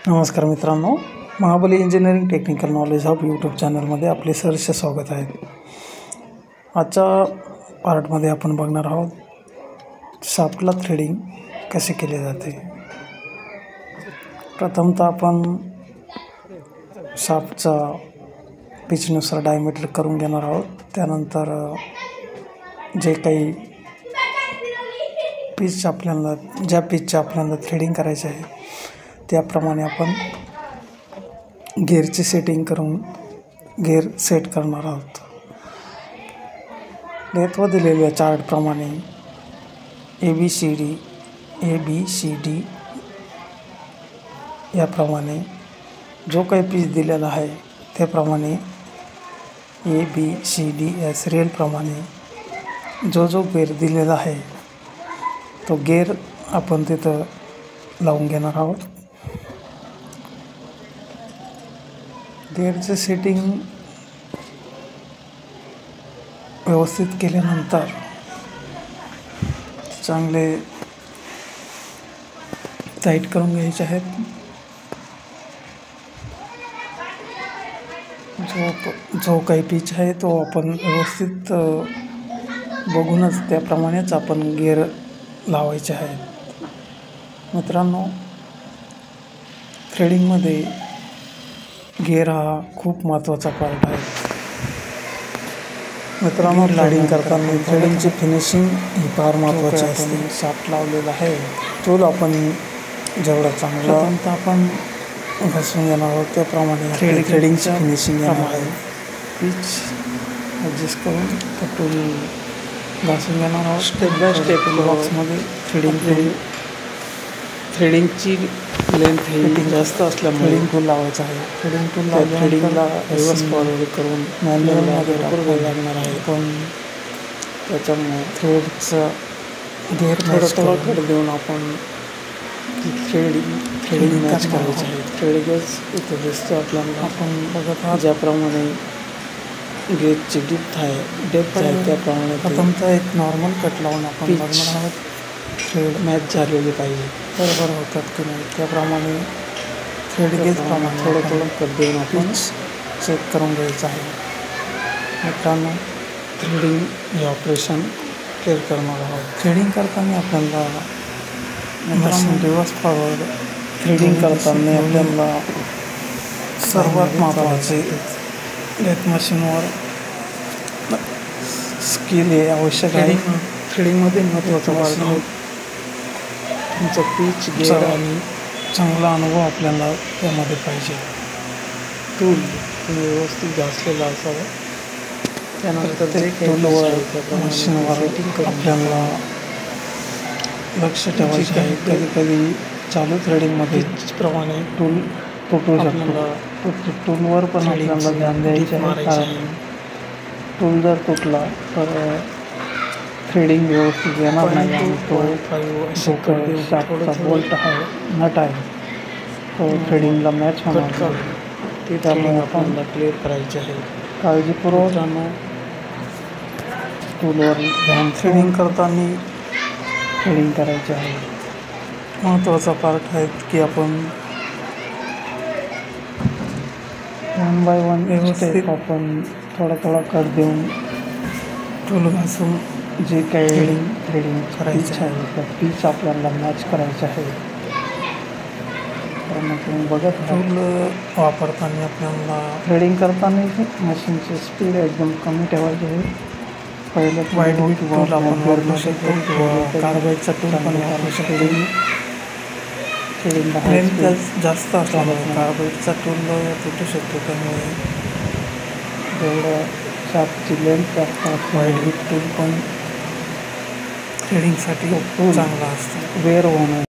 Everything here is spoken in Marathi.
नमस्कार मित्रांनो, Mahabali engineering technical knowledge hub YouTube चॅनलमध्ये आपले सहर्ष स्वागत आहे। आजच्या पार्टमध्ये आपण बघणार आहोत शाफ्टला थ्रेडिंग कसे केले जाते। प्रथमतः आपण शाफ्टचा पिचनुसार डायमीटर करून घेणार आहोत। त्यानंतर जे काही पिच आपल्याला ज्या पिचचे आपल्याला थ्रेडिंग करायचे आहे त्याप्रमाणे आपण गिअरची सेटिंग करून गिअर सेट करणार आहोत। लेथवर दिलेल्या चार्टप्रमाणे ABCD याप्रमाणे जो काही पिच दिलेला आहे त्याप्रमाणे ABCD या सिरियलप्रमाणे जो गिअर दिलेला आहे तो गिअर आपण तिथं लावून घेणार आहोत। गिअरचे सेटिंग व्यवस्थित केल्यानंतर चांगले टाईट करून घ्यायचे आहेत। जो काही पिच आहे तो आपण व्यवस्थित बघूनच त्याप्रमाणेच आपण गिअर लावायचे आहेत। मित्रांनो, थ्रेडिंगमध्ये गिअर हा खूप महत्त्वाचा पार्ट आहे। मित्रांनो, थ्रेडिंग करताना थ्रेडिंगची फिनिशिंग ही फार महत्त्वाची असते। शाफ्ट लावलेला आहे टूल आपण जेवढा चांगला आपण घासून घेणार आहोत त्याप्रमाणे थ्रेडिंगची फिनिशिंग येणार आहे। पिच ॲडजस्ट करून तो टूल घासून घेणार आहोत। स्टेप बाय स्टेप बॉक्समध्ये थ्रेडिंगची लेंथ ही जास्त असल्यामुळे थ्रेडिंग टूल लावायचं आहे। थ्रेडिंगला रिव्हर्स फॉरवर्ड करून मॅन्युअलमध्ये भरपूर लागणार आहे, पण त्याच्यामुळे थ्रेडचं गिअर थोडं कट देऊन आपण थ्रेडिंग मॅच करायचं आहे। थ्रेडिंगच इथं दिसतं आपल्याला, आपण बघत आहात ज्याप्रमाणे गेजची डेप्थ आहे त्याप्रमाणे प्रथमतः एक नॉर्मल कट लावून आपण बघणार आहोत थ्रेड मॅच झालेली पाहिजे, बरोबर होतात की नाही त्याप्रमाणे थ्रेड गेजप्रमाणे थोडं कट देऊन आपण चेक करून घ्यायचं आहे। मित्रांनो, थ्रेडिंग हे ऑपरेशन क्लिअर करणार आहोत। थ्रेडिंग करताना आपल्याला मशीन रिव्हर्स फॉरवर्ड थ्रेडिंग करताना आपल्याला सर्वात महत्त्वाचे लेथ मशीनवर स्किल हे आवश्यक आहे। थ्रेडिंगमध्ये महत्त्वाचा भाग आहे तुमचं पिच गिअर आणि चांगला अनुभव आपल्याला त्यामध्ये पाहिजे। टूल व्यवस्थित घासलेला असावा, त्यानंतर ते टूलवर मशीनवर आपल्याला लक्ष ठेवायचे आहे। कधी चालू थ्रेडिंगमध्ये प्रमाणे टूल तुटू शकतो, टूलवर पण आपल्याला ध्यान द्यायचे आहे, कारण टूल जर तुटला तर थ्रेडिंग व्यवस्थित येणार नाही आणि तो शाफ्टचा बोल्ट आहे, नट आहे, तो थ्रेडिंगला मॅच होणार नाही। त्यामुळे आपल्याला क्लिअर करायचे आहे। काळजीपूर्वक टूलवर ध्यान थ्रेडिंग करताना थ्रेडिंग करायचे आहे। महत्त्वाचा पार्ट आहे की आपण 1 बाय 1 व्यवस्थित आपण थोडा कट देऊन टूल घासून जे काही थ्रेडिंग करायचं आहे त्या पिच आपल्याला मॅच करायचं आहे। कारण आपण बघत टूल वापरताना आपल्याला थ्रेडिंग करताना मशीनची स्पीड एकदम कमी ठेवायची आहे। पहिलं वाईट टूल आपण वापरू शकतो किंवा कार्बाईडचा टूल पण वापरू शकतो। थ्रेडिंगला लेंथ जास्त असल्यामुळे कार्बाईडचा टूल तुटू शकतो, त्यामुळे जेवढं शाफ्टची लेंथ जास्त वाईट टूल पण थ्रेडिंगसाठी चांगला असतो। वेअर होणं